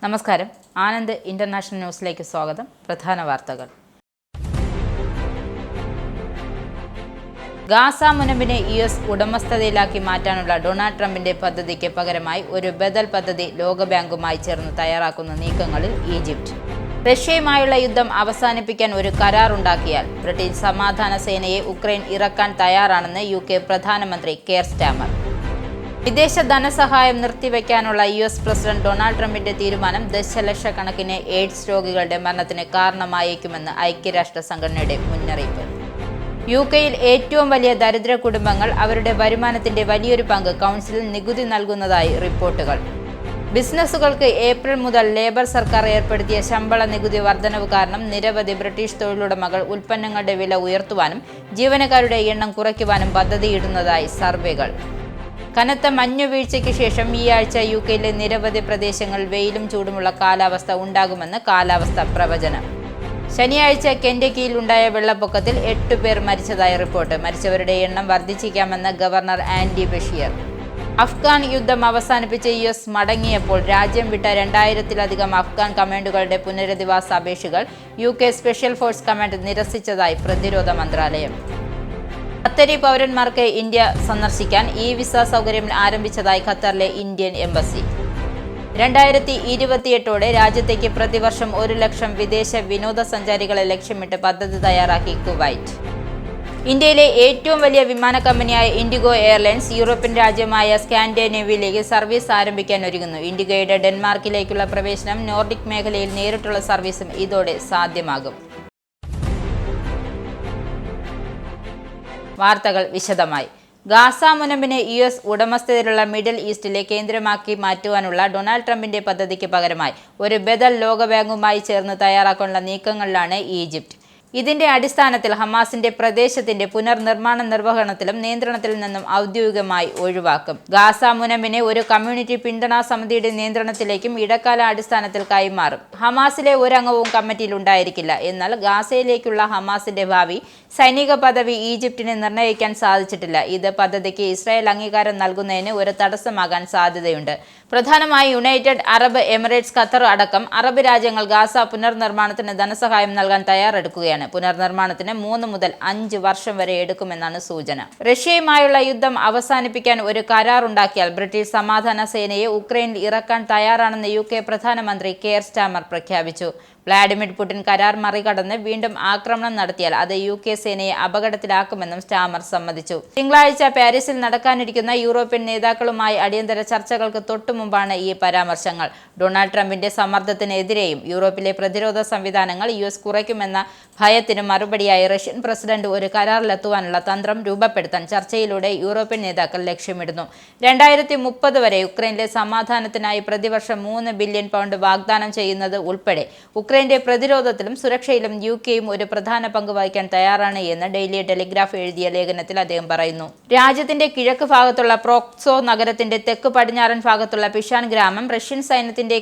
നമസ്കാരം. ആനന്ദ് ഇന്റർനാഷണൽ ന്യൂസിലേക്ക് സ്വാഗതം. പ്രധാന വാർത്തകൾ. ഗാസ മുനമ്പിനെ US ഉടമസ്ഥതയിലാക്കി മാറ്റാനുള്ള ഡൊണാൾഡ് ട്രംപിന്റെ പദ്ധതിക്ക് പകരമായി ഒരു ബദൽ പദ്ധതി ലോകബാങ്കുമായി ചേർന്ന് തയ്യാറാക്കുന്ന നീക്കങ്ങളിൽ ഈജിപ്റ്റ്. റഷ്യയുമായുള്ള യുദ്ധം അവസാനിപ്പിക്കാൻ ഒരു കരാറുണ്ടാക്കിയാൽ ബ്രിട്ടീഷ് സമാധാന സേനയെ ഉക്രൈൻ ഇറക്കാൻ തയ്യാറാണെന്ന് UK പ്രധാനമന്ത്രി കെയർ സ്റ്റാമർ. വിദേശ ധനസഹായം നിർത്തിവെക്കാനുള്ള US പ്രസിഡന്റ് ഡൊണാൾഡ് ട്രംപിന്റെ തീരുമാനം ദശലക്ഷക്കണക്കിന് എയ്ഡ്സ് രോഗികളുടെ മരണത്തിന് കാരണമായേക്കുമെന്ന് ഐക്യരാഷ്ട്ര സംഘടനയുടെ മുന്നറിയിപ്പ്. UK-യിൽ ഏറ്റവും വലിയ ദരിദ്ര കുടുംബങ്ങൾ അവരുടെ വരുമാനത്തിന്റെ വലിയൊരു പങ്ക് കൗൺസിലിൽ നികുതി നൽകുന്നതായി റിപ്പോർട്ടുകൾ. ബിസിനസ്സുകൾക്ക് ഏപ്രിൽ മുതൽ ലേബർ സർക്കാർ ഏർപ്പെടുത്തിയ ശമ്പള നികുതി വർധനവ് കാരണം നിരവധി ബ്രിട്ടീഷ് തൊഴിലുടമകൾ ഉൽപ്പന്നങ്ങളുടെ വില ഉയർത്തുവാനും ജീവനക്കാരുടെ എണ്ണം കുറയ്ക്കുവാനും പദ്ധതിയിടുന്നതായി സർവേകൾ. കനത്ത മഞ്ഞുവീഴ്ചയ്ക്ക് ശേഷം ഈ ആഴ്ച UK-യിലെ നിരവധി പ്രദേശങ്ങളിൽ വെയിലും ചൂടുമുള്ള കാലാവസ്ഥ ഉണ്ടാകുമെന്ന് കാലാവസ്ഥാ പ്രവചനം. ശനിയാഴ്ച കെൻറ്റക്കിയിൽ ഉണ്ടായ വെള്ളപ്പൊക്കത്തിൽ 8 പേർ മരിച്ചതായി റിപ്പോർട്ട്. മരിച്ചവരുടെ എണ്ണം വർദ്ധിച്ചേക്കാമെന്ന് ഗവർണർ ആൻഡി ബഷീർ. അഫ്ഗാൻ യുദ്ധം അവസാനിപ്പിച്ച് US മടങ്ങിയപ്പോൾ രാജ്യം വിട്ട 2000-ലധികം അഫ്ഗാൻ കമാൻഡോകളുടെ പുനരധിവാസ അപേക്ഷകൾ UK സ്പെഷ്യൽ ഫോഴ്സ് കമാൻഡ് നിരസിച്ചതായി പ്രതിരോധ മന്ത്രാലയം. ഖത്തരി പൗരന്മാർക്ക് ഇന്ത്യ സന്ദർശിക്കാൻ വിസ സൗകര്യം ആരംഭിച്ചതായി ഖത്തറിലെ ഇന്ത്യൻ എംബസി. 2028ഓടെ രാജ്യത്തേക്ക് പ്രതിവർഷം 1 ലക്ഷം വിദേശ വിനോദസഞ്ചാരികളെ ലക്ഷ്യമിട്ട് പദ്ധതി തയ്യാറാക്കി കുവൈറ്റ്. ഇന്ത്യയിലെ ഏറ്റവും വലിയ വിമാന കമ്പനിയായ ഇൻഡിഗോ എയർലൈൻസ് യൂറോപ്യൻ രാജ്യമായ സ്കാൻഡിനേവിയയിലേക്ക് സർവീസ് ആരംഭിക്കാൻ ഒരുങ്ങുന്നു. ഇൻഡിഗോയുടെ ഡെൻമാർക്കിലേക്കുള്ള പ്രവേശനം നോർഡിക് മേഖലയിൽ നേരിട്ടുള്ള സർവീസും ഇതോടെ സാധ്യമാകും. വാർത്തകൾ വിശദമായി. ഗാസ മുനമ്പിനെ US ഉടമസ്ഥതയിലുള്ള മിഡിൽ ഈസ്റ്റിലെ കേന്ദ്രമാക്കി മാറ്റുവാനുള്ള ഡൊണാൾഡ് ട്രംപിന്റെ പദ്ധതിക്ക് പകരമായി ഒരു ബദൽ ലോകബാങ്കുമായി ചേർന്ന് തയ്യാറാക്കാനുള്ള നീക്കങ്ങളിലാണ് ഈജിപ്റ്റ്. ഇതിന്റെ അടിസ്ഥാനത്തിൽ ഹമാസിന്റെ പ്രദേശത്തിന്റെ പുനർനിർമ്മാണ നിർവഹണത്തിലും നിയന്ത്രണത്തിൽ നിന്നും ഔദ്യോഗികമായി ഒഴിവാക്കും. ഗാസ മുനമ്പിനെ ഒരു കമ്മ്യൂണിറ്റി പിന്തുണാ സമിതിയുടെ നിയന്ത്രണത്തിലേക്കും ഇടക്കാല അടിസ്ഥാനത്തിൽ കൈമാറും. ഹമാസിലെ ഒരംഗവും കമ്മിറ്റിയിൽ ഉണ്ടായിരിക്കില്ല. എന്നാൽ ഗാസയിലേക്കുള്ള ഹമാസിന്റെ ഭാവി സൈനിക പദവി ഈജിപ്തിന് നിർണ്ണയിക്കാൻ സാധിച്ചിട്ടില്ല. ഇത് പദ്ധതിക്ക് ഇസ്രായേൽ അംഗീകാരം നൽകുന്നതിന് ഒരു തടസ്സമാകാൻ സാധ്യതയുണ്ട്. പ്രധാനമായി യുണൈറ്റഡ് അറബ് എമിറേറ്റ്സ്, ഖത്തർ അടക്കം അറബ് രാജ്യങ്ങൾ ഗാസ പുനർനിർമ്മാണത്തിന് ധനസഹായം നൽകാൻ തയ്യാറെടുക്കുകയാണ്. പുനർനിർമ്മാണത്തിന് 3 മുതൽ 5 വർഷം വരെ എടുക്കുമെന്നാണ് സൂചന. റഷ്യയുമായുള്ള യുദ്ധം അവസാനിപ്പിക്കാൻ ഒരു കരാറുണ്ടാക്കിയാൽ ബ്രിട്ടീഷ് സമാധാന സേനയെ ഉക്രൈനിൽ ഇറക്കാൻ തയ്യാറാണെന്ന് UK പ്രധാനമന്ത്രി കെയർ സ്റ്റാമർ പ്രഖ്യാപിച്ചു. വ്ളാഡിമിർ പുടിൻ കരാർ മറികടന്ന് വീണ്ടും ആക്രമണം നടത്തിയാൽ അത് UK സേനയെ അപകടത്തിലാക്കുമെന്നും സ്റ്റാമർ സമ്മതിച്ചു. തിങ്കളാഴ്ച പാരീസിൽ നടക്കാനിരിക്കുന്ന യൂറോപ്യൻ നേതാക്കളുമായി അടിയന്തര ചർച്ചകൾക്ക് തൊട്ടുമുമ്പാണ് ഈ പരാമർശങ്ങൾ. ഡൊണാൾഡ് ട്രംപിന്റെ സമ്മർദ്ദത്തിനെതിരെയും യൂറോപ്പിലെ പ്രതിരോധ സംവിധാനങ്ങൾ US കുറയ്ക്കുമെന്ന ഭയത്തിന് മറുപടിയായി റഷ്യൻ പ്രസിഡന്റ് ഒരു കരാറിലെത്തുവാനുള്ള തന്ത്രം രൂപപ്പെടുത്താൻ ചർച്ചയിലൂടെ യൂറോപ്യൻ നേതാക്കൾ ലക്ഷ്യമിടുന്നു. 2030 വരെ യുക്രൈനിലെ സമാധാനത്തിനായി പ്രതിവർഷം £3 ബില്യൺ വാഗ്ദാനം ചെയ്യുന്നത് ഉൾപ്പെടെ ഉക്രൈന്റെ പ്രതിരോധത്തിലും സുരക്ഷയിലും UK-യും ഒരു പ്രധാന പങ്ക് വഹിക്കാൻ തയ്യാറാണ് എന്ന് ഡെയിലി ടെലിഗ്രാഫ് എഴുതിയ ലേഖനത്തിൽ അദ്ദേഹം പറയുന്നു. രാജ്യത്തിന്റെ കിഴക്ക് ഭാഗത്തുള്ള പ്രോക്സോ നഗരത്തിന്റെ തെക്ക് പടിഞ്ഞാറൻ ഭാഗത്തുള്ള പിഷാൻ ഗ്രാമം റഷ്യൻ സൈന്യത്തിന്റെ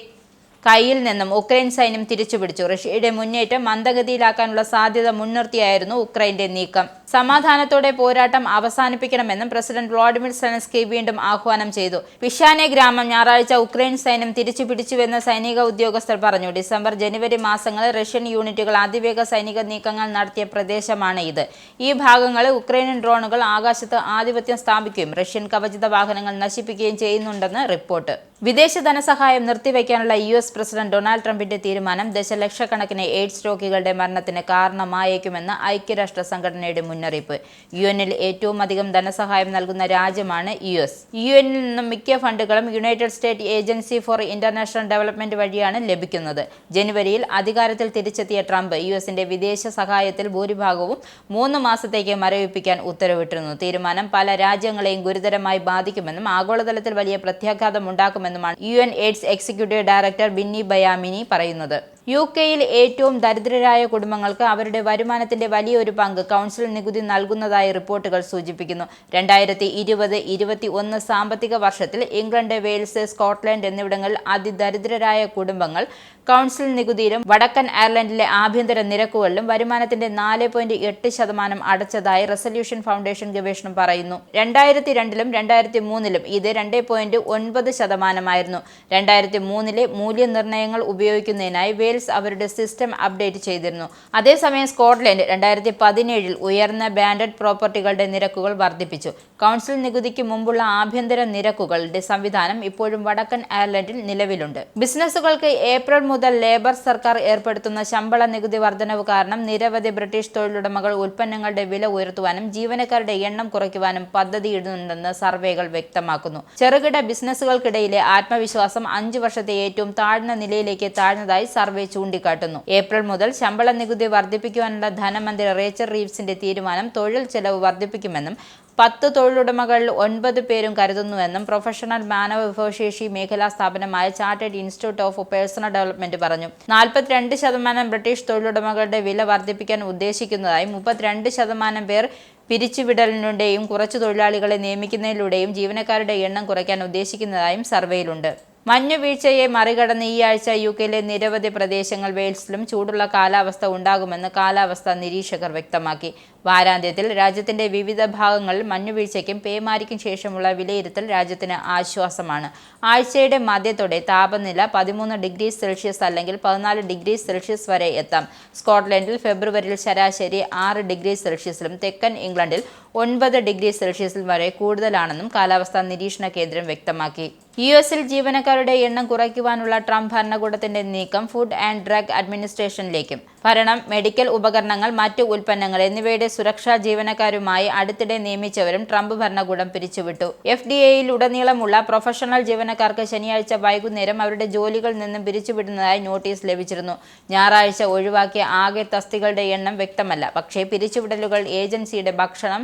കയ്യിൽ നിന്നും ഉക്രൈൻ സൈന്യം തിരിച്ചുപിടിച്ചു. റഷ്യയുടെ മുന്നേറ്റം മന്ദഗതിയിലാക്കാനുള്ള സാധ്യത മുൻനിർത്തിയായിരുന്നു ഉക്രൈന്റെ നീക്കം. സമാധാനത്തോടെ പോരാട്ടം അവസാനിപ്പിക്കണമെന്നും പ്രസിഡന്റ് വ്ളാഡിമിർ സെലൻസ്കി വീണ്ടും ആഹ്വാനം ചെയ്തു. പിഷാനെ ഗ്രാമം ഞായറാഴ്ച ഉക്രൈൻ സൈന്യം തിരിച്ചുപിടിച്ചുവെന്ന് സൈനിക ഉദ്യോഗസ്ഥർ പറഞ്ഞു. ഡിസംബർ, ജനുവരി മാസങ്ങളിൽ റഷ്യൻ യൂണിറ്റുകൾ അതിവേഗ സൈനിക നീക്കങ്ങൾ നടത്തിയ പ്രദേശമാണ് ഇത്. ഈ ഭാഗങ്ങളിൽ ഉക്രൈനിയൻ ഡ്രോണുകൾ ആകാശത്ത് ആധിപത്യം സ്ഥാപിക്കുകയും റഷ്യൻ കവചിത വാഹനങ്ങൾ നശിപ്പിക്കുകയും ചെയ്യുന്നുണ്ടെന്ന് റിപ്പോർട്ട്. വിദേശ ധനസഹായം നിർത്തിവെക്കാനുള്ള US പ്രസിഡന്റ് ഡൊണാൾഡ് ട്രംപിന്റെ തീരുമാനം ദശലക്ഷക്കണക്കിന് എയ്ഡ്സ് രോഗികളുടെ മരണത്തിന് കാരണമായേക്കുമെന്ന് ഐക്യരാഷ്ട്ര സംഘടനയുടെ മുന്നറിയിപ്പ്. UN-ൽ ഏറ്റവും അധികം ധനസഹായം നൽകുന്ന രാജ്യമാണ് US. UN-ൽ നിന്നും മിക്ക ഫണ്ടുകളും united state agency for international development വഴിയാണ് ലഭിക്കുന്നത്. ജനുവരിയിൽ അധികാരത്തിൽ തിരിച്ചെത്തിയ ട്രംപ് US-ന്റെ വിദേശ സഹായത്തിൽ ഭൂരിഭാഗവും 3 മാസത്തേക്ക് മരവിപ്പിക്കാൻ ഉത്തരവിട്ടിരുന്നു. തീരുമാനം പല രാജ്യങ്ങളെയും ഗുരുതരമായി ബാധിക്കുമെന്നും ആഗോളതലത്തിൽ വലിയ പ്രത്യാഘാതം ഉണ്ടാക്കുമെന്നുമാണ് UN AIDS executive director Winnie Byanyima പറയുന്നത്. UK-യിൽ ഏറ്റവും ദരിദ്രരായ കുടുംബങ്ങൾക്ക് അവരുടെ വരുമാനത്തിന്റെ വലിയൊരു പങ്ക് കൗൺസിൽ നികുതി നൽകുന്നതായി റിപ്പോർട്ടുകൾ സൂചിപ്പിക്കുന്നു. 2020-21 സാമ്പത്തിക വർഷത്തിൽ ഇംഗ്ലണ്ട്, വെയിൽസ്, സ്കോട്ട്ലൻഡ് എന്നിവിടങ്ങളിൽ അതിദരിദ്രരായ കുടുംബങ്ങൾ കൗൺസിൽ നികുതിയിലും വടക്കൻ അയർലൻഡിലെ ആഭ്യന്തര നിരക്കുകളിലും വരുമാനത്തിന്റെ 4.8% അടച്ചതായി റെസല്യൂഷൻ ഫൗണ്ടേഷൻ ഗവേഷണം പറയുന്നു. 2002-ലും 2003-ലും ഇത് 2.9%ആയിരുന്നു. 2003-ലെ മൂല്യനിർണ്ണയങ്ങൾ ഉപയോഗിക്കുന്നതിനായി വെയിൽസ് അവരുടെ സിസ്റ്റം അപ്ഡേറ്റ് ചെയ്തിരുന്നു. അതേസമയം സ്കോട്ട്ലൻഡ് 2017-ൽ ഉയർന്ന ബാൻഡഡ് പ്രോപ്പർട്ടികളുടെ നിരക്കുകൾ വർദ്ധിപ്പിച്ചു. കൗൺസിൽ നികുതിക്ക് മുമ്പുള്ള ആഭ്യന്തര നിരക്കുകളുടെ സംവിധാനം ഇപ്പോഴും വടക്കൻ അയർലൻഡിൽ നിലവിലുണ്ട്. ബിസിനസ്സുകൾക്ക് ഏപ്രിൽ മുതൽ ലേബർ സർക്കാർ ഏർപ്പെടുത്തുന്ന ശമ്പള നികുതി വർധനവ് കാരണം നിരവധി ബ്രിട്ടീഷ് തൊഴിലുടമകൾ ഉൽപ്പന്നങ്ങളുടെ വില ഉയർത്തുവാനും ജീവനക്കാരുടെ എണ്ണം കുറയ്ക്കുവാനും പദ്ധതിയിടുന്നുണ്ടെന്ന് സർവേകൾ വ്യക്തമാക്കുന്നു. ചെറുകിട ബിസിനസ്സുകൾക്കിടയിലെ ആത്മവിശ്വാസം 5 വർഷത്തെ ഏറ്റവും താഴ്ന്ന നിലയിലേക്ക് താഴ്ന്നതായി സർവേ ചൂണ്ടിക്കാട്ടുന്നു. ഏപ്രിൽ മുതൽ ശമ്പള നികുതി വർദ്ധിപ്പിക്കുവാനുള്ള ധനമന്ത്രി റേച്ചൽ റീവ്സിന്റെ തീരുമാനം തൊഴിൽ ചെലവ് വർദ്ധിപ്പിക്കുമെന്നും 10 തൊഴിലുടമകളിൽ 9 പേരും കരുതുന്നുവെന്നും പ്രൊഫഷണൽ മാനവ വിഭവശേഷി മേഖലാ സ്ഥാപനമായ chartered institute of personal development പറഞ്ഞു. 42% ബ്രിട്ടീഷ് തൊഴിലുടമകളുടെ വില വർദ്ധിപ്പിക്കാൻ ഉദ്ദേശിക്കുന്നതായും 32% പേർ പിരിച്ചുവിടലിലൂടെയും കുറച്ചു തൊഴിലാളികളെ നിയമിക്കുന്നതിലൂടെയും ജീവനക്കാരുടെ എണ്ണം കുറയ്ക്കാൻ ഉദ്ദേശിക്കുന്നതായും സർവേയിലുണ്ട്. മഞ്ഞുവീഴ്ചയെ മറികടന്ന് ഈ ആഴ്ച യുകെയിലെ നിരവധി പ്രദേശങ്ങൾ വെയിൽസിലും ചൂടുള്ള കാലാവസ്ഥ ഉണ്ടാകുമെന്ന് കാലാവസ്ഥാ നിരീക്ഷകർ വ്യക്തമാക്കി. വാരാന്ത്യത്തിൽ രാജ്യത്തിന്റെ വിവിധ ഭാഗങ്ങളിൽ മഞ്ഞുവീഴ്ചയ്ക്കും പേമാരിക്കും ശേഷമുള്ള വിലയിരുത്തൽ രാജ്യത്തിന് ആശ്വാസമാണ്. ആഴ്ചയുടെ മധ്യത്തോടെ താപനില 13 ഡിഗ്രി സെൽഷ്യസ് അല്ലെങ്കിൽ 14 ഡിഗ്രി സെൽഷ്യസ് വരെ എത്താം. സ്കോട്ട്ലൻഡിൽ ഫെബ്രുവരിയിൽ ശരാശരി 6 ഡിഗ്രി സെൽഷ്യസിലും തെക്കൻ ഇംഗ്ലണ്ടിൽ 9 ഡിഗ്രി സെൽഷ്യസിൽ വരെ കൂടുതലാണെന്നും കാലാവസ്ഥാ നിരീക്ഷണ കേന്ദ്രം വ്യക്തമാക്കി. യുഎസിൽ ജീവനക്കാരുടെ എണ്ണം കുറയ്ക്കുവാനുള്ള ട്രംപ് ഭരണകൂടത്തിന്റെ നീക്കം ഫുഡ് ആൻഡ് ഡ്രഗ് അഡ്മിനിസ്ട്രേഷനിലേക്കും. ഭരണം, മെഡിക്കൽ ഉപകരണങ്ങൾ, മറ്റ് ഉൽപ്പന്നങ്ങൾ എന്നിവയുടെ സുരക്ഷാ ജീവനക്കാരുമായി അടുത്തിടെ നിയമിച്ചവരും ട്രംപ് ഭരണകൂടം പിരിച്ചുവിട്ടു. FDA-യിൽ ഉടനീളമുള്ള പ്രൊഫഷണൽ ജീവനക്കാർക്ക് ശനിയാഴ്ച വൈകുന്നേരം അവരുടെ ജോലികളിൽ നിന്നും പിരിച്ചുവിടുന്നതായി നോട്ടീസ് ലഭിച്ചിരുന്നു. ഞായറാഴ്ച ഒഴിവാക്കിയ ആകെ തസ്തികകളുടെ എണ്ണം വ്യക്തമല്ല. പക്ഷേ പിരിച്ചുവിടലുകൾ ഏജൻസിയുടെ ഭക്ഷണം,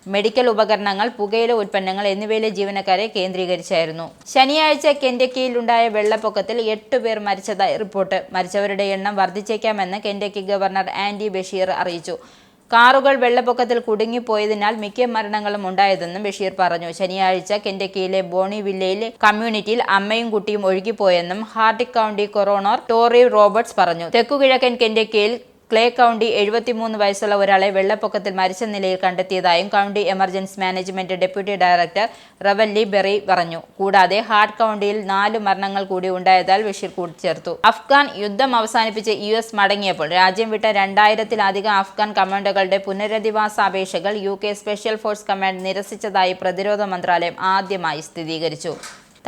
മെഡിക്കൽ ഉപകരണങ്ങൾ, പുകയില ഉൽപ്പന്നങ്ങൾ എന്നിവയിലെ ജീവനക്കാരെ കേന്ദ്രീകരിച്ചായിരുന്നു. ശനിയാഴ്ച കെന്റക്കിയിലുണ്ടായ വെള്ളപ്പൊക്കത്തിൽ 8 പേർ മരിച്ചതായി റിപ്പോർട്ട്. മരിച്ചവരുടെ എണ്ണം വർദ്ധിച്ചേക്കാമെന്ന് കെന്റക്കി ഗവർണർ ആൻഡി ബഷീർ അറിയിച്ചു. കാറുകൾ വെള്ളപ്പൊക്കത്തിൽ കുടുങ്ങിപ്പോയതിനാൽ മിക്ക മരണങ്ങളും ഉണ്ടായതെന്നും ബഷീർ പറഞ്ഞു. ശനിയാഴ്ച കെന്റക്കിയിലെ ബോണിവില്ലയിലെ കമ്മ്യൂണിറ്റിയിൽ അമ്മയും കുട്ടിയും ഒഴുകിപ്പോയെന്നും ഹാർഡിക് കൗണ്ടി കൊറോണർ ടോറി റോബർട്ട്സ് പറഞ്ഞു. തെക്കുകിഴക്കൻ കെന്റക്കിയിൽ ക്ലേ കൗണ്ടി 73 വയസ്സുള്ള ഒരാളെ വെള്ളപ്പൊക്കത്തിൽ മരിച്ച നിലയിൽ കണ്ടെത്തിയതായും county emergency management deputy director Ravalli Berry പറഞ്ഞു. കൂടാതെ ഹാർഡ് കൗണ്ടിയിൽ 4 മരണങ്ങൾ കൂടി ഉണ്ടായതായി ബഷീർ കൂട്ടിച്ചേർത്തു. അഫ്ഗാൻ യുദ്ധം അവസാനിപ്പിച്ച് US മടങ്ങിയപ്പോൾ രാജ്യം വിട്ട 2000-ത്തിലധികം അഫ്ഗാൻ കമാൻഡോകളുടെ പുനരധിവാസ അപേക്ഷകൾ UK സ്പെഷ്യൽ ഫോഴ്സ് കമാൻഡ് നിരസിച്ചതായി പ്രതിരോധ മന്ത്രാലയം ആദ്യമായി സ്ഥിരീകരിച്ചു.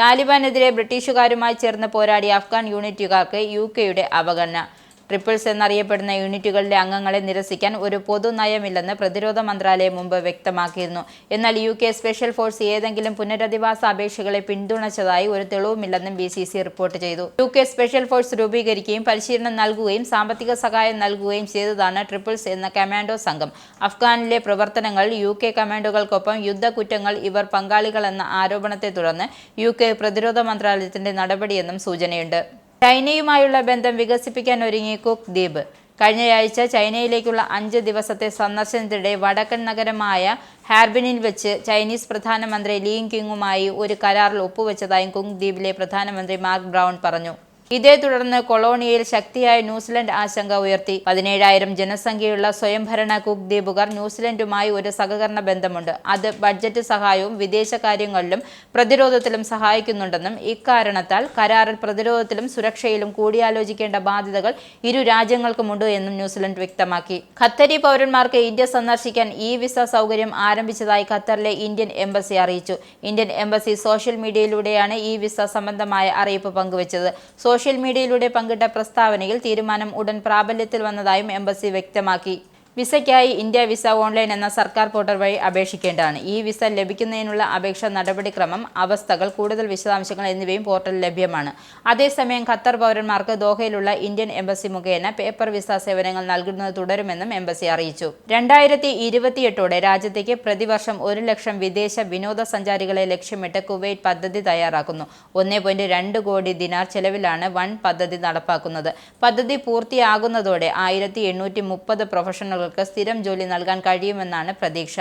താലിബാനെതിരെ ബ്രിട്ടീഷുകാരുമായി ചേർന്ന് പോരാടിയ അഫ്ഗാൻ യൂണിറ്റുകാർക്ക് UKയുടെ അവഗണന. ട്രിപ്പിൾസ് എന്നറിയപ്പെടുന്ന യൂണിറ്റുകളിലെ അംഗങ്ങളെ നിരസിക്കാൻ ഒരു പൊതു നയമില്ലെന്ന് പ്രതിരോധ മന്ത്രാലയം മുമ്പ് വ്യക്തമാക്കിയിരുന്നു. എന്നാൽ UK സ്പെഷ്യൽ ഫോഴ്സ് ഏതെങ്കിലും പുനരധിവാസ അപേക്ഷകളെ പിന്തുണച്ചതായി ഒരു തെളിവുമില്ലെന്നും BCC റിപ്പോർട്ട് ചെയ്തു. UK സ്പെഷ്യൽ ഫോഴ്സ് രൂപീകരിക്കുകയും പരിശീലനം നൽകുകയും സാമ്പത്തിക സഹായം നൽകുകയും ചെയ്തതാണ് ട്രിപ്പിൾസ് എന്ന കമാൻഡോ സംഘം. അഫ്ഗാനിലെ പ്രവർത്തനങ്ങളിൽ UK കമാൻഡോകൾക്കൊപ്പം യുദ്ധക്കുറ്റങ്ങൾ ഇവർ പങ്കാളികളെന്ന ആരോപണത്തെ തുടർന്ന് UK പ്രതിരോധ മന്ത്രാലയത്തിന്റെ നടപടിയെന്നും സൂചനയുണ്ട്. ചൈനയുമായുള്ള ബന്ധം വികസിപ്പിക്കാൻ ഒരുങ്ങി കുക്ക് ദ്വീപ്. കഴിഞ്ഞയാഴ്ച ചൈനയിലേക്കുള്ള 5 ദിവസത്തെ സന്ദർശനത്തിനിടെ വടക്കൻ നഗരമായ ഹാർബിനിൽ വെച്ച് ചൈനീസ് പ്രധാനമന്ത്രി ലീ ക്വിങ്ങുമായി ഒരു കരാറിൽ ഒപ്പുവെച്ചതായും കുക്ക് ദ്വീപിലെ പ്രധാനമന്ത്രി മാർക്ക് ബ്രൗൺ പറഞ്ഞു. ഇതേ തുടർന്ന് കൊളോണിയയിൽ ശക്തിയായ ന്യൂസിലൻഡ് ആശങ്ക ഉയർത്തി. 17,000 ജനസംഖ്യയുള്ള സ്വയംഭരണ കുക്ക് ദ്വീപുകാർ ന്യൂസിലൻഡുമായി ഒരു സഹകരണ ബന്ധമുണ്ട്. അത് ബഡ്ജറ്റ് സഹായവും വിദേശകാര്യങ്ങളിലും പ്രതിരോധത്തിലും സഹായിക്കുന്നുണ്ടെന്നും ഇക്കാരണത്താൽ കരാറിൽ പ്രതിരോധത്തിലും സുരക്ഷയിലും കൂടിയാലോചിക്കേണ്ട ബാധ്യതകൾ ഇരു രാജ്യങ്ങൾക്കുമുണ്ട് എന്നും ന്യൂസിലൻഡ് വ്യക്തമാക്കി. ഖത്തരി പൗരന്മാർക്ക് ഇന്ത്യ സന്ദർശിക്കാൻ വിസ സൗകര്യം ആരംഭിച്ചതായി ഖത്തറിലെ ഇന്ത്യൻ എംബസി അറിയിച്ചു. ഇന്ത്യൻ എംബസി സോഷ്യൽ മീഡിയയിലൂടെയാണ് വിസ സംബന്ധമായ അറിയിപ്പ് പങ്കുവച്ചത്. സോഷ്യൽ മീഡിയയിലൂടെ പങ്കിട്ട പ്രസ്താവനയിൽ തീരുമാനം ഉടൻ പ്രാബല്യത്തിൽ വന്നതായും എംബസി വ്യക്തമാക്കി. വിസയ്ക്കായി ഇന്ത്യ വിസ ഓൺലൈൻ എന്ന സർക്കാർ പോർട്ടൽ വഴി അപേക്ഷിക്കേണ്ടതാണ്. വിസ ലഭിക്കുന്നതിനുള്ള അപേക്ഷാ നടപടിക്രമം, അവസ്ഥകൾ, കൂടുതൽ വിശദാംശങ്ങൾ എന്നിവയും പോർട്ടലിൽ ലഭ്യമാണ്. അതേസമയം ഖത്തർ പൗരന്മാർക്ക് ദോഹയിലുള്ള ഇന്ത്യൻ എംബസി മുഖേന പേപ്പർ വിസ സേവനങ്ങൾ നൽകുന്നത് തുടരുമെന്നും എംബസി അറിയിച്ചു. 2028ഓടെ രാജ്യത്തേക്ക് പ്രതിവർഷം 1 ലക്ഷം വിദേശ വിനോദസഞ്ചാരികളെ ലക്ഷ്യമിട്ട് കുവൈറ്റ് പദ്ധതി തയ്യാറാക്കുന്നു. 1.2 കോടി ദിനാർ ചെലവിലാണ് വൻ പദ്ധതി നടപ്പാക്കുന്നത്. പദ്ധതി പൂർത്തിയാകുന്നതോടെ 1830 പ്രൊഫഷണലുകൾ സ്ഥിരം ജോലി നൽകാൻ കഴിയുമെന്നാണ് പ്രതീക്ഷ.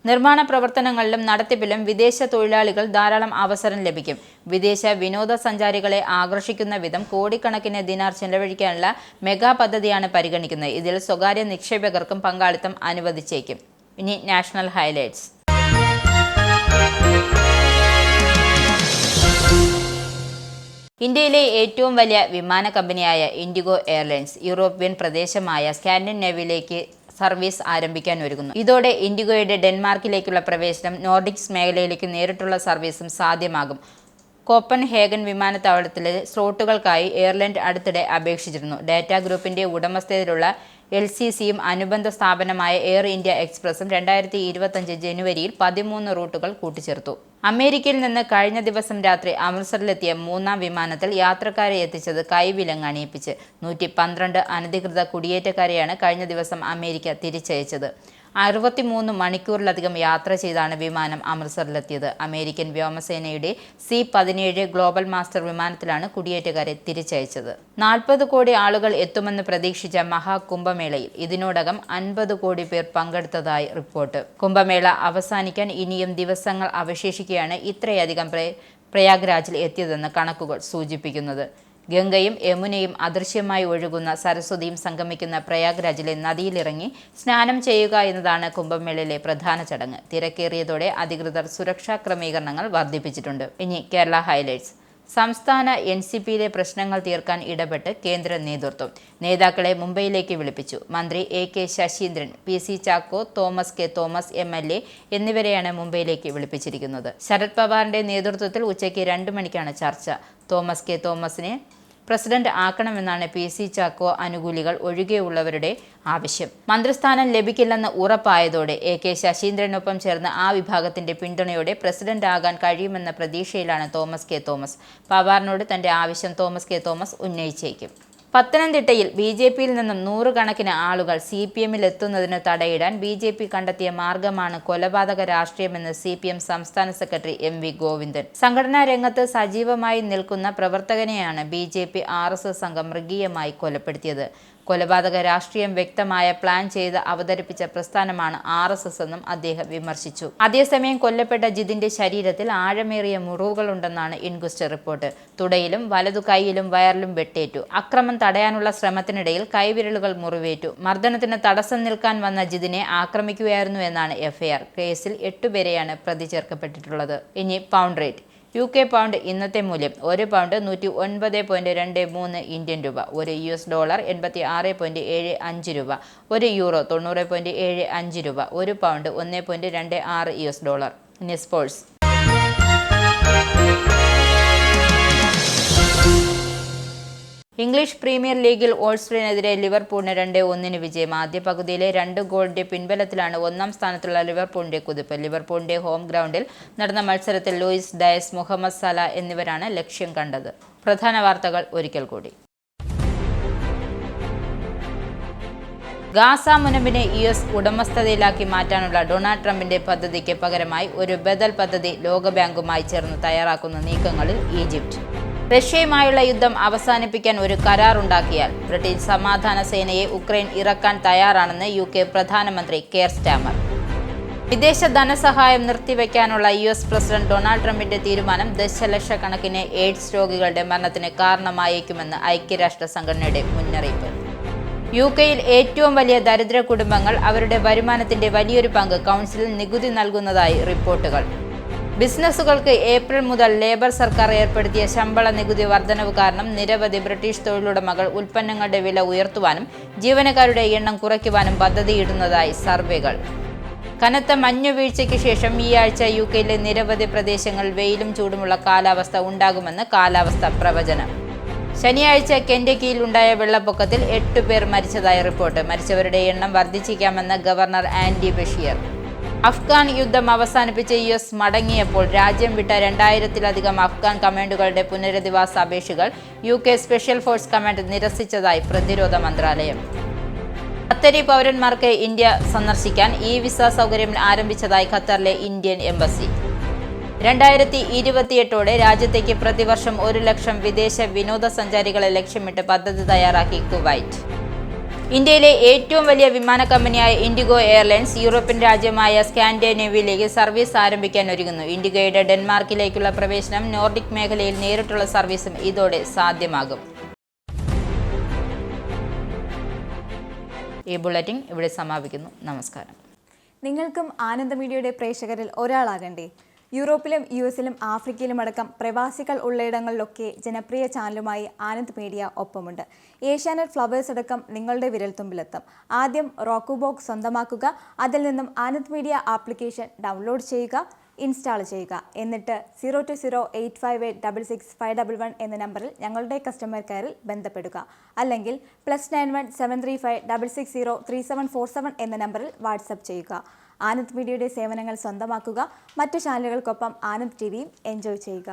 നിർമ്മാണ പ്രവർത്തനങ്ങളിലും നടത്തിപ്പിലും വിദേശ തൊഴിലാളികൾ ധാരാളം അവസരം ലഭിക്കും. വിദേശ വിനോദസഞ്ചാരികളെ ആകർഷിക്കുന്ന വിധം കോടിക്കണക്കിന് ദിനാർ ചെലവഴിക്കാനുള്ള മെഗാ പദ്ധതിയാണ് പരിഗണിക്കുന്നത്. ഇതിൽ സ്വകാര്യ നിക്ഷേപകർക്കും പങ്കാളിത്തം അനുവദിച്ചേക്കും. ഇനി നാഷണൽ ഹൈലൈറ്റ്സ്. ഇന്ത്യയിലെ ഏറ്റവും വലിയ വിമാന കമ്പനിയായ ഇൻഡിഗോ എയർലൈൻസ് യൂറോപ്യൻ പ്രദേശമായ സ്കാൻഡിനേവിയയിലേക്ക് സർവീസ് ആരംഭിക്കാൻ ഒരുങ്ങുന്നു. ഇതോടെ ഇൻഡിഗോയുടെ ഡെൻമാർക്കിലേക്കുള്ള പ്രവേശനം നോർഡിക്സ് മേഖലയിലേക്ക് നേരിട്ടുള്ള സർവീസും സാധ്യമാകും. കോപ്പൻഹേഗൻ വിമാനത്താവളത്തിലെ സ്ലോട്ടുകൾക്കായി എയർലൈൻ അടുത്തിടെ അപേക്ഷിച്ചിരുന്നു. ഡാറ്റ ഗ്രൂപ്പിന്റെ ഉടമസ്ഥതയിലുള്ള LCCയും അനുബന്ധ സ്ഥാപനമായ എയർ ഇന്ത്യ എക്സ്പ്രസും 2025 ജനുവരിയിൽ 13 റൂട്ടുകൾ കൂട്ടിച്ചേർത്തു. അമേരിക്കയിൽ നിന്ന് കഴിഞ്ഞ ദിവസം രാത്രി അമൃത്സറിലെത്തിയ മൂന്നാം വിമാനത്തിൽ യാത്രക്കാരെ എത്തിച്ചത് കൈവിലങ്ങ് അണിയിപ്പിച്ച് 112 അനധികൃത കുടിയേറ്റക്കാരെയാണ് കഴിഞ്ഞ ദിവസം അമേരിക്ക തിരിച്ചയച്ചത്. 63 മണിക്കൂറിലധികം യാത്ര ചെയ്താണ് വിമാനം അമൃത്സറിലെത്തിയത്. അമേരിക്കൻ വ്യോമസേനയുടെ C-17 ഗ്ലോബൽ മാസ്റ്റർ വിമാനത്തിലാണ് കുടിയേറ്റക്കാരെ തിരിച്ചയച്ചത്. 40 കോടി ആളുകൾ എത്തുമെന്ന് പ്രതീക്ഷിച്ച മഹാകുംഭമേളയിൽ ഇതിനോടകം 50 കോടി പേർ പങ്കെടുത്തതായി റിപ്പോർട്ട്. കുംഭമേള അവസാനിക്കാൻ ഇനിയും ദിവസങ്ങൾ അവശേഷിക്കെയാണ് ഇത്രയധികം പ്രയാഗ്രാജിൽ എത്തിയതെന്ന് കണക്കുകൾ സൂചിപ്പിക്കുന്നത്. ഗംഗയും യമുനയും അദൃശ്യമായി ഒഴുകുന്ന സരസ്വതിയും സംഗമിക്കുന്ന പ്രയാഗ്രാജിലെ നദിയിലിറങ്ങി സ്നാനം ചെയ്യുക എന്നതാണ് കുംഭമേളയിലെ പ്രധാന ചടങ്ങ്. തിരക്കേറിയതോടെ അധികൃതർ സുരക്ഷാ ക്രമീകരണങ്ങൾ വർദ്ധിപ്പിച്ചിട്ടുണ്ട്. ഇനി കേരള ഹൈലൈറ്റ്സ്. സംസ്ഥാന NCPയിലെ പ്രശ്നങ്ങൾ തീർക്കാൻ ഇടപെട്ട് കേന്ദ്ര നേതൃത്വം. നേതാക്കളെ മുംബൈയിലേക്ക് വിളിപ്പിച്ചു. മന്ത്രി AK Saseendran, PC Chacko, Thomas K Thomas MLA എന്നിവരെയാണ് മുംബൈയിലേക്ക് വിളിപ്പിച്ചിരിക്കുന്നത്. ശരത് പവാറിന്റെ നേതൃത്വത്തിൽ ഉച്ചയ്ക്ക് 2 മണിക്കാണ് ചർച്ച. തോമസ് കെ തോമസിനെ പ്രസിഡന്റ് ആക്കണമെന്നാണ് PC ചാക്കോ അനുകൂലികൾ ഒഴികെയുള്ളവരുടെ ആവശ്യം. മന്ത്രിസ്ഥാനം ലഭിക്കില്ലെന്ന് ഉറപ്പായതോടെ AK ശശീന്ദ്രനൊപ്പം ചേർന്ന് ആ വിഭാഗത്തിന്റെ പിന്തുണയോടെ പ്രസിഡന്റ് ആകാൻ കഴിയുമെന്ന പ്രതീക്ഷയിലാണ് തോമസ് കെ തോമസ്. പവാറിനോട് തന്റെ ആവശ്യം തോമസ് കെ തോമസ് ഉന്നയിച്ചേക്കും. പത്തനംതിട്ടയിൽ BJPയിൽ നിന്നും 100 കണക്കിന് ആളുകൾ CPMൽ എത്തുന്നതിന് തടയിടാൻ BJP കണ്ടെത്തിയ മാർഗമാണ് കൊലപാതക രാഷ്ട്രീയമെന്ന് CPM സംസ്ഥാന സെക്രട്ടറി MV ഗോവിന്ദൻ. സംഘടനാ രംഗത്ത് സജീവമായി നിൽക്കുന്ന പ്രവർത്തകനെയാണ് BJP RSS സംഘം മൃഗീയമായി കൊലപ്പെടുത്തിയത്. കൊലപാതക രാഷ്ട്രീയം വ്യക്തമായ പ്ലാൻ ചെയ്ത് അവതരിപ്പിച്ച പ്രസ്ഥാനമാണ് RSS എന്നും അദ്ദേഹം വിമർശിച്ചു. അതേസമയം കൊല്ലപ്പെട്ട ജിതിന്റെ ശരീരത്തിൽ ആഴമേറിയ മുറിവുകളുണ്ടെന്നാണ് ഇൻക്വസ്റ്റ് റിപ്പോർട്ട്. തുടയിലും വലതു കൈയിലും വയറിലും വെട്ടേറ്റു. അക്രമം തടയാനുള്ള ശ്രമത്തിനിടയിൽ കൈവിരലുകൾ മുറിവേറ്റു. മർദ്ദനത്തിന് തടസ്സം നിൽക്കാൻ വന്ന ജിതിനെ ആക്രമിക്കുകയായിരുന്നു എന്നാണ് FIR. കേസിൽ 8 പേരെയാണ് പ്രതി ചേർക്കപ്പെട്ടിട്ടുള്ളത്. ഇനി പൗണ്ട് റേറ്റ്. UK പൗണ്ട് ഇന്നത്തെ മൂല്യം: 1 പൗണ്ട് 109.23 ഇന്ത്യൻ രൂപ, 1 US ഡോളർ 86.75 രൂപ, 1 യൂറോ 90.75 രൂപ, 1 പൗണ്ട് 1.26 US ഡോളർ. ഇനി സ്പോർട്സ്. ഇംഗ്ലീഷ് പ്രീമിയർ ലീഗിൽ ഓൾസ്റ്ററിനെതിരെ ലിവർപൂളിന് 2-1 വിജയം. ആദ്യ പകുതിയിലെ 2 ഗോളിന്റെ പിൻബലത്തിലാണ് ഒന്നാം സ്ഥാനത്തുള്ള ലിവർപൂളിന്റെ കുതിപ്പ്. ലിവർപൂളിന്റെ ഹോം ഗ്രൗണ്ടിൽ നടന്ന മത്സരത്തിൽ ലൂയിസ് ഡയസ്, മുഹമ്മദ് സല എന്നിവരാണ് ലക്ഷ്യം കണ്ടത്. പ്രധാന വാർത്തകൾ ഒരിക്കൽ കൂടി. ഗാസ മുനമ്പിനെ US ഉടമസ്ഥതയിലാക്കി മാറ്റാനുള്ള ഡൊണാൾഡ് ട്രംപിന്റെ പദ്ധതിക്ക് പകരമായി ഒരു ബദൽ പദ്ധതി ലോകബാങ്കുമായി ചേർന്ന് തയ്യാറാക്കുന്ന നീക്കങ്ങളിൽ ഈജിപ്ത്. റഷ്യയുമായുള്ള യുദ്ധം അവസാനിപ്പിക്കാൻ ഒരു കരാറുണ്ടാക്കിയാൽ ബ്രിട്ടീഷ് സമാധാന സേനയെ ഉക്രൈൻ ഇറക്കാൻ തയ്യാറാണെന്ന് UK പ്രധാനമന്ത്രി കെയർ സ്റ്റാമർ. വിദേശ ധനസഹായം നിർത്തിവെക്കാനുള്ള US പ്രസിഡന്റ് ഡൊണാൾഡ് ട്രംപിന്റെ തീരുമാനം ദശലക്ഷക്കണക്കിന് എയ്ഡ്സ് രോഗികളുടെ മരണത്തിന് കാരണമായേക്കുമെന്ന് ഐക്യരാഷ്ട്ര സംഘടനയുടെ മുന്നറിയിപ്പ്. UKയിൽ ഏറ്റവും വലിയ ദരിദ്ര കുടുംബങ്ങൾ അവരുടെ വരുമാനത്തിന്റെ വലിയൊരു പങ്ക് കൗൺസിലിൽ നികുതി നൽകുന്നതായി റിപ്പോർട്ടുകൾ. ബിസിനസ്സുകൾക്ക് ഏപ്രിൽ മുതൽ ലേബർ സർക്കാർ ഏർപ്പെടുത്തിയ ശമ്പള നികുതി വർധനവ് കാരണം നിരവധി ബ്രിട്ടീഷ് തൊഴിലുടമകൾ ഉൽപ്പന്നങ്ങളുടെ വില ഉയർത്തുവാനും ജീവനക്കാരുടെ എണ്ണം കുറയ്ക്കുവാനും പദ്ധതിയിടുന്നതായി സർവേകൾ. കനത്ത മഞ്ഞുവീഴ്ചയ്ക്ക് ശേഷം ഈ ആഴ്ച UKയിലെ നിരവധി പ്രദേശങ്ങളിൽ വെയിലും ചൂടുമുള്ള കാലാവസ്ഥ ഉണ്ടാകുമെന്ന് കാലാവസ്ഥാ പ്രവചനം. ശനിയാഴ്ച കെൻഡക്കിയിൽ ഉണ്ടായ വെള്ളപ്പൊക്കത്തിൽ 8 പേർ മരിച്ചതായി റിപ്പോർട്ട്. മരിച്ചവരുടെ എണ്ണം വർദ്ധിച്ചേക്കാമെന്ന് ഗവർണർ ആൻഡി ബഷീർ. അഫ്ഗാൻ യുദ്ധം അവസാനിപ്പിച്ച് US മടങ്ങിയപ്പോൾ രാജ്യം വിട്ട 2000-ലധികം അഫ്ഗാൻ കമാൻഡോകളുടെ പുനരധിവാസ അപേക്ഷകൾ UK സ്പെഷ്യൽ ഫോഴ്സ് കമാൻഡ് നിരസിച്ചതായി പ്രതിരോധ മന്ത്രാലയം. ഖത്തരി പൗരന്മാർക്ക് ഇന്ത്യ സന്ദർശിക്കാൻ വിസ സൗകര്യം ആരംഭിച്ചതായി ഖത്തറിലെ ഇന്ത്യൻ എംബസി. 2028ഓടെ രാജ്യത്തേക്ക് പ്രതിവർഷം 1 ലക്ഷം വിദേശ വിനോദസഞ്ചാരികളെ ലക്ഷ്യമിട്ട് പദ്ധതി തയ്യാറാക്കി കുവൈറ്റ്. ഇന്ത്യയിലെ ഏറ്റവും വലിയ വിമാന കമ്പനിയായ ഇൻഡിഗോ എയർലൈൻസ് യൂറോപ്യൻ രാജ്യമായ സ്കാൻഡിനേവിയയിലേക്ക് സർവീസ് ആരംഭിക്കാൻ ഒരുങ്ങുന്നു. ഇൻഡിഗോയുടെ ഡെൻമാർക്കിലേക്കുള്ള പ്രവേശനം നോർഡിക് മേഖലയിൽ നേരിട്ടുള്ള സർവീസും ഇതോടെ സാധ്യമാകും. ഈ ബുള്ളറ്റിൻ ഇവിടെ സമാപിക്കുന്നു. നമസ്കാരം. നിങ്ങൾക്കും ആനന്ദ മീഡിയയുടെ പ്രേക്ഷകരിൽ ഒരാളാകണ്ടേ? യൂറോപ്പിലും യുഎസിലും ആഫ്രിക്കയിലും അടക്കം പ്രവാസികൾ ഉള്ളയിടങ്ങളിലൊക്കെ ജനപ്രിയ ചാനലുമായി ആനന്ദ് മീഡിയ ഒപ്പമുണ്ട്. ഏഷ്യാനെറ്റ് ഫ്ലവേഴ്സ് അടക്കം നിങ്ങളുടെ വിരൽത്തുമ്പിലെത്തും. ആദ്യം റോക്കു ബോക്സ് സ്വന്തമാക്കുക. അതിൽ നിന്നും ആനന്ദ് മീഡിയ ആപ്ലിക്കേഷൻ ഡൗൺലോഡ് ചെയ്യുക, ഇൻസ്റ്റാൾ ചെയ്യുക. എന്നിട്ട് 02085866511 എന്ന നമ്പറിൽ ഞങ്ങളുടെ കസ്റ്റമർ കെയറിൽ ബന്ധപ്പെടുക. അല്ലെങ്കിൽ +91 735 660 3747 എന്ന നമ്പറിൽ വാട്സപ്പ് ചെയ്യുക. ആനന്ദ് മീഡിയയുടെ സേവനങ്ങൾ സ്വന്തമാക്കുക. മറ്റു ചാനലുകൾക്കൊപ്പം ആനന്ദ് ടിവിയും എൻജോയ് ചെയ്യുക.